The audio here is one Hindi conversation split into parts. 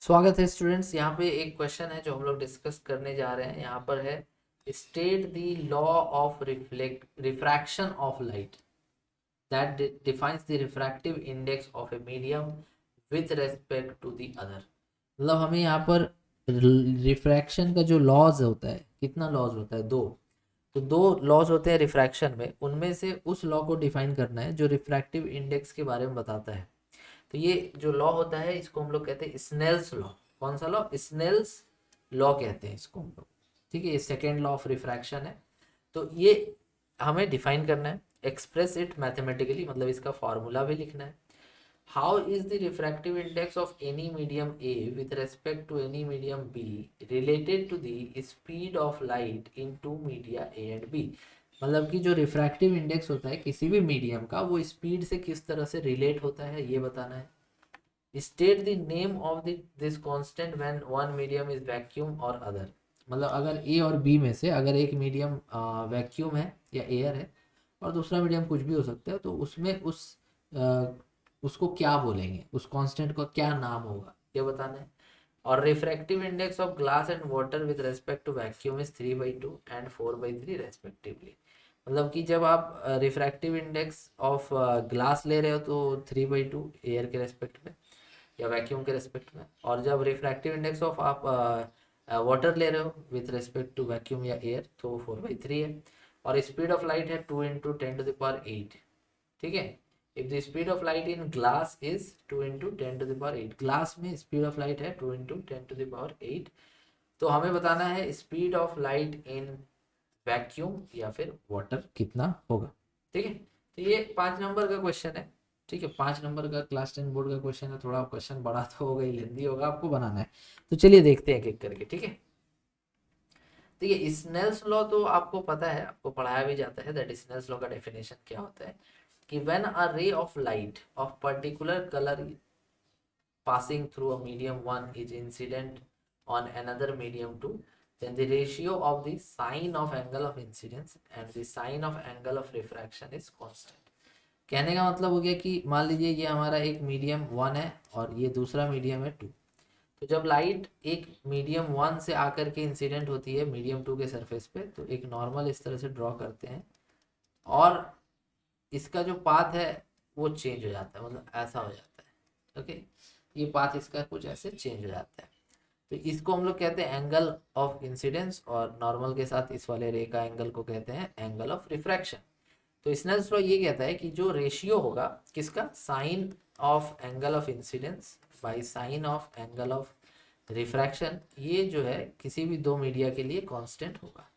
स्वागत है स्टूडेंट्स। यहाँ पे एक क्वेश्चन है जो हम लोग डिस्कस करने जा रहे हैं। यहाँ पर है state the law of refraction of light that defines the refractive index of a medium with respect to the other. मतलब हमें यहाँ पर रिफ्रैक्शन का जो लॉज होता है, कितना लॉज होता है? दो। तो दो लॉज होते हैं रिफ्रैक्शन में, उनमें से उस लॉ को डिफाइन करना है जो रिफ्रैक्टिव इंडेक्स के बारे में बताता है। तो ये जो लॉ होता है इसको हम लोग कहते हैं स्नेल्स लॉ। कौन सा लॉ? स्नेल्स लॉ कहते हैं इसको हम लोग। ठीक है, ये सेकेंड लॉ ऑफ रिफ्रैक्शन है। तो ये हमें डिफाइन करना है, एक्सप्रेस इट मैथमेटिकली, मतलब इसका फॉर्मूला भी लिखना है। How is the refractive index of any medium A with respect to any medium B related to the speed of light in two media A and B. मतलब कि जो रिफ्रैक्टिव इंडेक्स होता है किसी भी मीडियम का, वो स्पीड से किस तरह से रिलेट होता है ये बताना है। State the name of this constant when one medium is vacuum और अदर। मतलब अगर ए और बी में से अगर एक मीडियम वैक्यूम है या एयर है और दूसरा मीडियम कुछ भी हो सकता है, तो उसमें उसको क्या बोलेंगे, उस कांस्टेंट का क्या नाम होगा ये बताना है। और refractive index of glass and water with respect to vacuum is 3/2 and 4/3 respectively. मतलब कि जब आप रिफ्रैक्टिव इंडेक्स ऑफ ग्लास ले रहे हो तो 3/2 एयर के रेस्पेक्ट में या वैक्यूम के रेस्पेक्ट में, और जब रिफ्रैक्टिव इंडेक्स ऑफ आप वाटर ले रहे हो विथ रेस्पेक्ट टू वैक्यूम या एयर तो 4/3 है। और स्पीड ऑफ लाइट है 2 × 10⁸ ठीक है। If the speed of light in glass is 2 × 10⁸, glass में स्पीड ऑफ लाइट है 2 × 10⁸, तो हमें बताना है speed of light in vacuum या फिर वाटर कितना होगा। ठीक है, तो ये 5 नंबर का क्वेश्चन है। ठीक है, 5 नंबर का क्लास 10 बोर्ड का क्वेश्चन है। थोड़ा क्वेश्चन बड़ा तो होगा ही, लेंदी होगा, आपको बनाना है। तो चलिए देखते हैं एक एक करके। ठीक है, ठीक है। स्नेल्स लॉ तो आपको पता है, आपको पढ़ाया भी जाता है। दैट स्नेल्स लॉ का डेफिनेशन क्या होता है कि when a ray of light of particular colour passing through a medium 1 is incident on another medium 2, then the ratio of the sine of angle of incidence and the sine of angle of refraction is constant। कहने का मतलब हो गया कि मान लीजिए ये हमारा एक मीडियम 1 है और ये दूसरा मीडियम है 2। तो जब लाइट एक मीडियम 1 से आकर के इंसिडेंट होती है मीडियम 2 के सरफेस पे, तो एक नॉर्मल इस तरह से ड्रॉ करते हैं और इसका जो पाथ है वो चेंज हो जाता है, मतलब ऐसा हो जाता है। ओके, ये पाथ इसका कुछ ऐसे चेंज हो जाता है। तो इसको हम लोग कहते हैं एंगल ऑफ इंसिडेंस, और नॉर्मल के साथ इस वाले रे का एंगल को कहते हैं एंगल ऑफ रिफ्रैक्शन। तो स्नेल्स लॉ ये कहता है कि जो रेशियो होगा किसका, sine of angle of incidence by sine of angle of refraction, ये जो है किसी भी दो मीडिया के लिए कांस्टेंट होगा।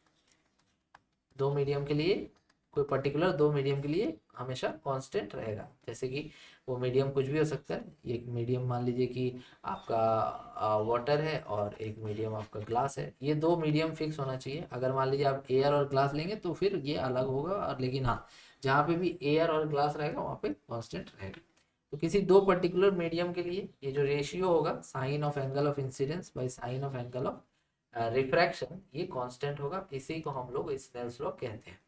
दो मीडियम के लिए, कोई पर्टिकुलर दो मीडियम के लिए हमेशा कांस्टेंट रहेगा। जैसे कि वो मीडियम कुछ भी हो सकता है। एक मीडियम मान लीजिए कि आपका वाटर है और एक मीडियम आपका ग्लास है। ये दो मीडियम फिक्स होना चाहिए। अगर मान लीजिए आप एयर और ग्लास लेंगे तो फिर ये अलग होगा, और लेकिन हाँ, जहाँ पे भी एयर और ग्लास रहेगा वहाँ पे कांस्टेंट रहेगा। तो किसी दो पर्टिकुलर मीडियम के लिए ये जो रेशियो होगा sine of angle of incidence by sine of angle of refraction, ये कांस्टेंट होगा। इसी को हम लोग स्नेल्स लॉ कहते हैं।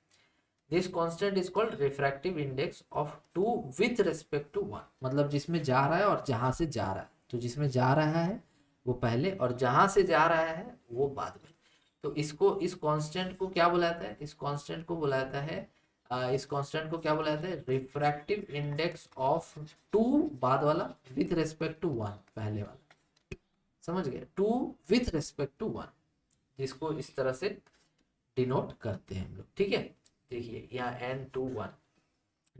This constant is called refractive index of two with respect to one. मतलब जिसमें जा रहा है और जहां से जा रहा है, तो जिसमें जा रहा है वो पहले और जहां से जा रहा है वो बाद में। तो इसको, इस कांस्टेंट को क्या बुलाता है? इस कांस्टेंट को बुलाता है इस कांस्टेंट को क्या बुलाते हैं? रिफ्रैक्टिव इंडेक्स ऑफ टू बाद वाला, विथ रिस्पेक्ट टू वन पहले वाला। समझ गए? Two with respect to one, जिसको इस तरह से डिनोट करते हैं हम लोग। ठीक है, देखिए यहाँ n2 1,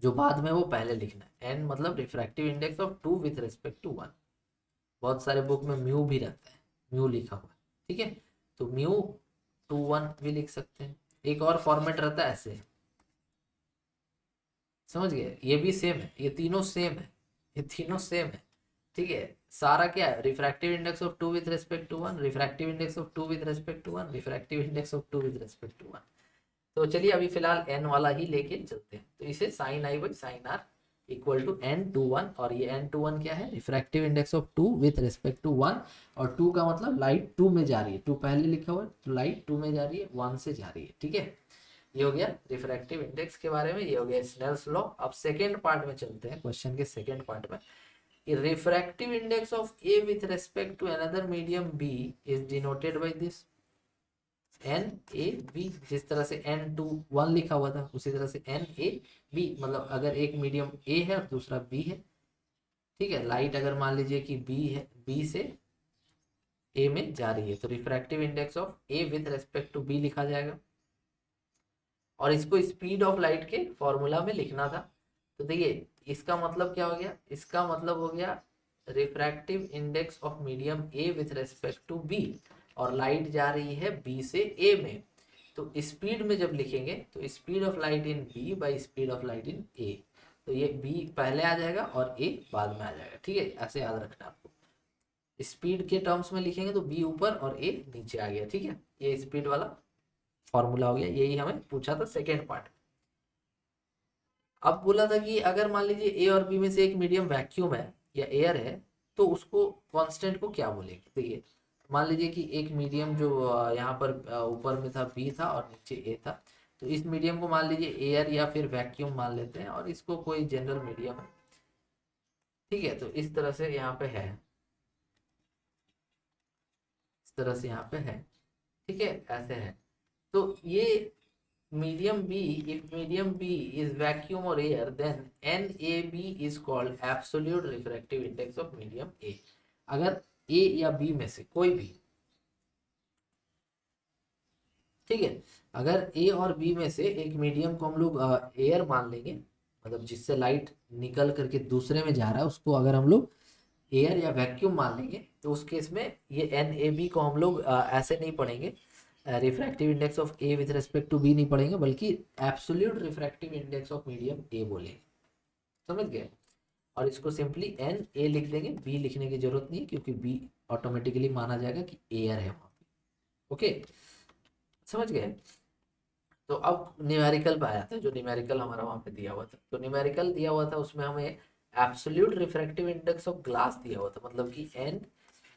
जो बाद में वो पहले लिखना है। n मतलब refractive index of two with respect to one. बहुत सारे बुक में म्यू भी रहता है, म्यू लिखा हुआ है। ठीक है, तो μ 2 1 भी लिख सकते हैं। एक और फॉर्मेट रहता है ऐसे, समझ गए? ये भी सेम है, ये तीनों सेम है, ये तीनों सेम है। ठीक है, सारा क्या है? Refractive index of two with respect to one, refractive index of two with respect to one, refractive index of two with respect to one. तो चलिए अभी फिलहाल एन वाला ही लेके चलते हैं। तो इसे sine I by sine R equal to n2 1, और ये n2 1 क्या है? Refractive index of two with respect to one. और टू का मतलब लाइट टू में जा रही है, टू पहले लिखा हुआ है तो लाइट टू में जा रही है, वन से जा रही है। ठीक है, ये हो गया रिफ्रैक्टिव इंडेक्स के बारे में, ये हो गया स्नेल्स लॉ। अब सेकेंड पार्ट में चलते हैं, क्वेश्चन के सेकेंड पार्ट में। refractive index of A with respect to another medium B is denoted by this NAB। जिस तरह से N21 लिखा हुआ था उसी तरह से NAB, मतलब अगर एक मीडियम A है और दूसरा B है, ठीक है, लाइट अगर मान लीजिए कि B है, B से A में जा रही है, तो refractive index of A with respect to B लिखा जाएगा। और इसको स्पीड ऑफ लाइट के फॉर्मूला में लिखना था। तो देखिए इसका मतलब क्या हो गया, इसका मतलब हो गया refractive index of medium A with respect to B, और लाइट जा रही है B से A में, तो स्पीड में जब लिखेंगे तो speed of light in B by speed of light in A, तो ये B पहले आ जाएगा और A बाद में आ जाएगा। ठीक है, ऐसे याद रखना आपको। स्पीड के टर्म्स में लिखेंगे तो B ऊपर और A नीचे आ गया। ठीक है, ये स्पीड वाला फॉर्मूला हो गया, यही हमें पूछा था सेकेंड पार्ट। अब बोला था कि अगर मान लीजिए ए और बी में से एक मीडियम वैक्यूम है या एयर है, तो उसको कांस्टेंट को क्या बोलेंगे। देखिए मान लीजिए कि एक मीडियम जो यहाँ पर ऊपर में था बी था और नीचे ए था, तो इस मीडियम को मान लीजिए एयर या फिर वैक्यूम मान लेते हैं, और इसको कोई जनरल मीडियम है। ठीक है, तो इस तरह से यहाँ पे है, इस तरह से यहाँ पे है। ठीक है, ऐसे है। तो ये medium B, if medium B is vacuum or air, then NAB is called absolute refractive index of medium A। अगर A या B में से कोई भी, ठीक है, अगर A और B में से एक मीडियम को हम लोग एयर मान लेंगे, मतलब जिससे लाइट निकल करके दूसरे में जा रहा है, उसको अगर हम लोग एयर या वैक्यूम मान लेंगे, तो उस केस में ये NAB को हम लोग ऐसे नहीं पढ़ेंगे, refractive index of A with respect to B नहीं पढ़ेंगे, बल्कि absolute refractive index of medium A बोलेंगे। समझ गए। और इसको सिंपली एन ए लिख देंगे, बी लिखने की जरूरत नहीं है, क्योंकि बी ऑटोमेटिकली माना जाएगा कि एयर है वहाँ पे। ओके, समझ गए। तो अब न्यूमेरिकल पे आया था, जो न्यूमेरिकल हमारा वहाँ पे दिया हुआ था, तो न्यूमेरिकल दिया हुआ था उसमें हमें absolute refractive index of glass दिया हुआ था, मतलब कि एन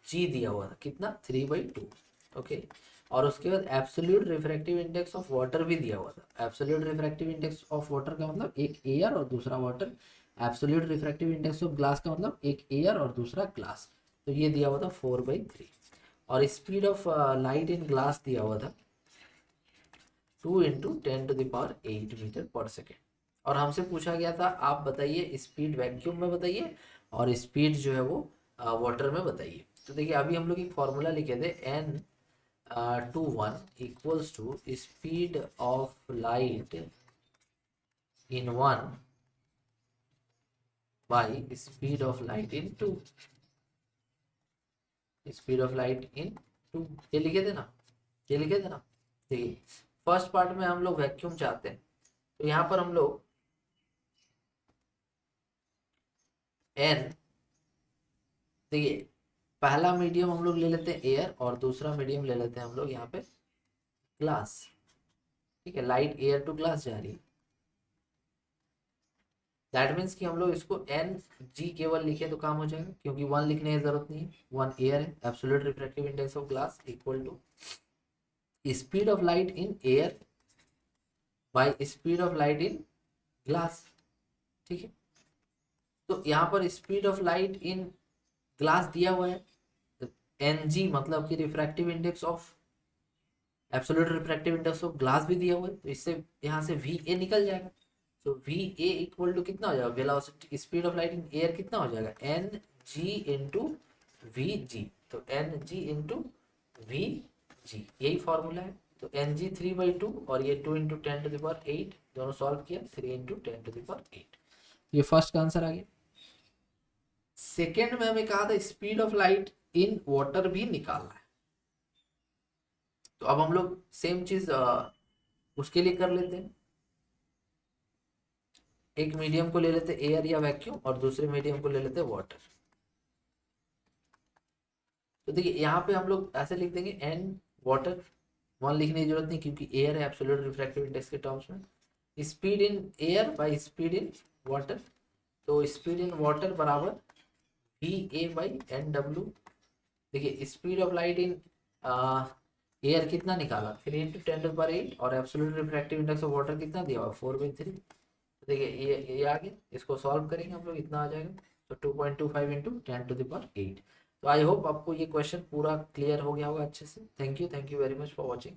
जी दिया हुआ था, कितना 3/2। ओके, और उसके बाद absolute refractive index of water भी दिया हुआ था। Absolute refractive index of water का मतलब एक एयर और दूसरा water. Absolute refractive index of glass का मतलब एक एयर और दूसरा ग्लास। तो ये दिया हुआ था 4/3। और speed of light in glass दिया हुआ था 2 × 10⁸ मीटर पर सेकेंड। और हमसे पूछा गया था आप बताइए स्पीड वैक्यूम में बताइए और स्पीड जो है वो वाटर में बताइए। तो देखिए अभी हम लोग एक फॉर्मूला लिखे थे, N21 equals to speed of light in 1 by speed of light in 2। Speed of light in 2 ये लिखे थे ना, ये लिखे थे ना। देखिए फर्स्ट पार्ट में हम लोग वैक्यूम चाहते हैं, तो यहाँ पर हम लोग एन, देखिए पहला मीडियम हम लोग ले लेते हैं एयर और दूसरा मीडियम ले लेते हैं हम लोग यहाँ पे ग्लास। ठीक है, लाइट एयर टू ग्लास जा रही है, दैट मीन्स कि हम लोग इसको एन जी केवल लिखे तो काम हो जाएगा, क्योंकि 1 लिखने की जरूरत नहीं है, 1 एयर है। Absolute refractive index of glass equal to speed of light in air by speed of light in glass. ठीक है, तो यहाँ पर speed of light in glass दिया हुआ है, एन जी मतलब कि refractive index of, absolute refractive index of glass भी दिया हुआ है, तो इससे यहाँ से वी ए निकल जाएगा। तो वी ए इक्वल टू कितना हो जाएगा, velocity speed of light in air कितना हो जाएगा, N G into V G. तो N G into V G, यही फॉर्मूला है। तो एन जी 3/2 और ये 2 × 10⁸, दोनों सॉल्व किया, 3 × 10⁸। ये फर्स्ट का आंसर आ गया। सेकेंड में हमें कहा था speed of light in water भी निकालना है, तो अब हम लोग सेम चीज उसके लिए कर लेते हैं। एक मीडियम को ले लेते एयर या वैक्यूम और दूसरे मीडियम को ले लेते वाटर। तो देखिए यहाँ पे हम लोग ऐसे लिख देंगे एन वाटर, 1 लिखने की जरूरत नहीं क्योंकि एयर है एब्सोल्यूट रिफ्रैक्टिव इंडेक्स के टर्म्स में। Speed in air by speed in water, तो स्पीड इन वाटर बराबर V A by N W. देखिए speed of light in air कितना निकाला, 3 × 10⁸, और absolute refractive index of water कितना दिया हुआ 4/3। देखिए ये आ गया, इसको सॉल्व करेंगे हम लोग, इतना आ जाएगा तो 2.25 इंटू 10⁸ 8। तो आई होप आपको ये क्वेश्चन पूरा क्लियर हो गया होगा अच्छे से। Thank you very much for watching.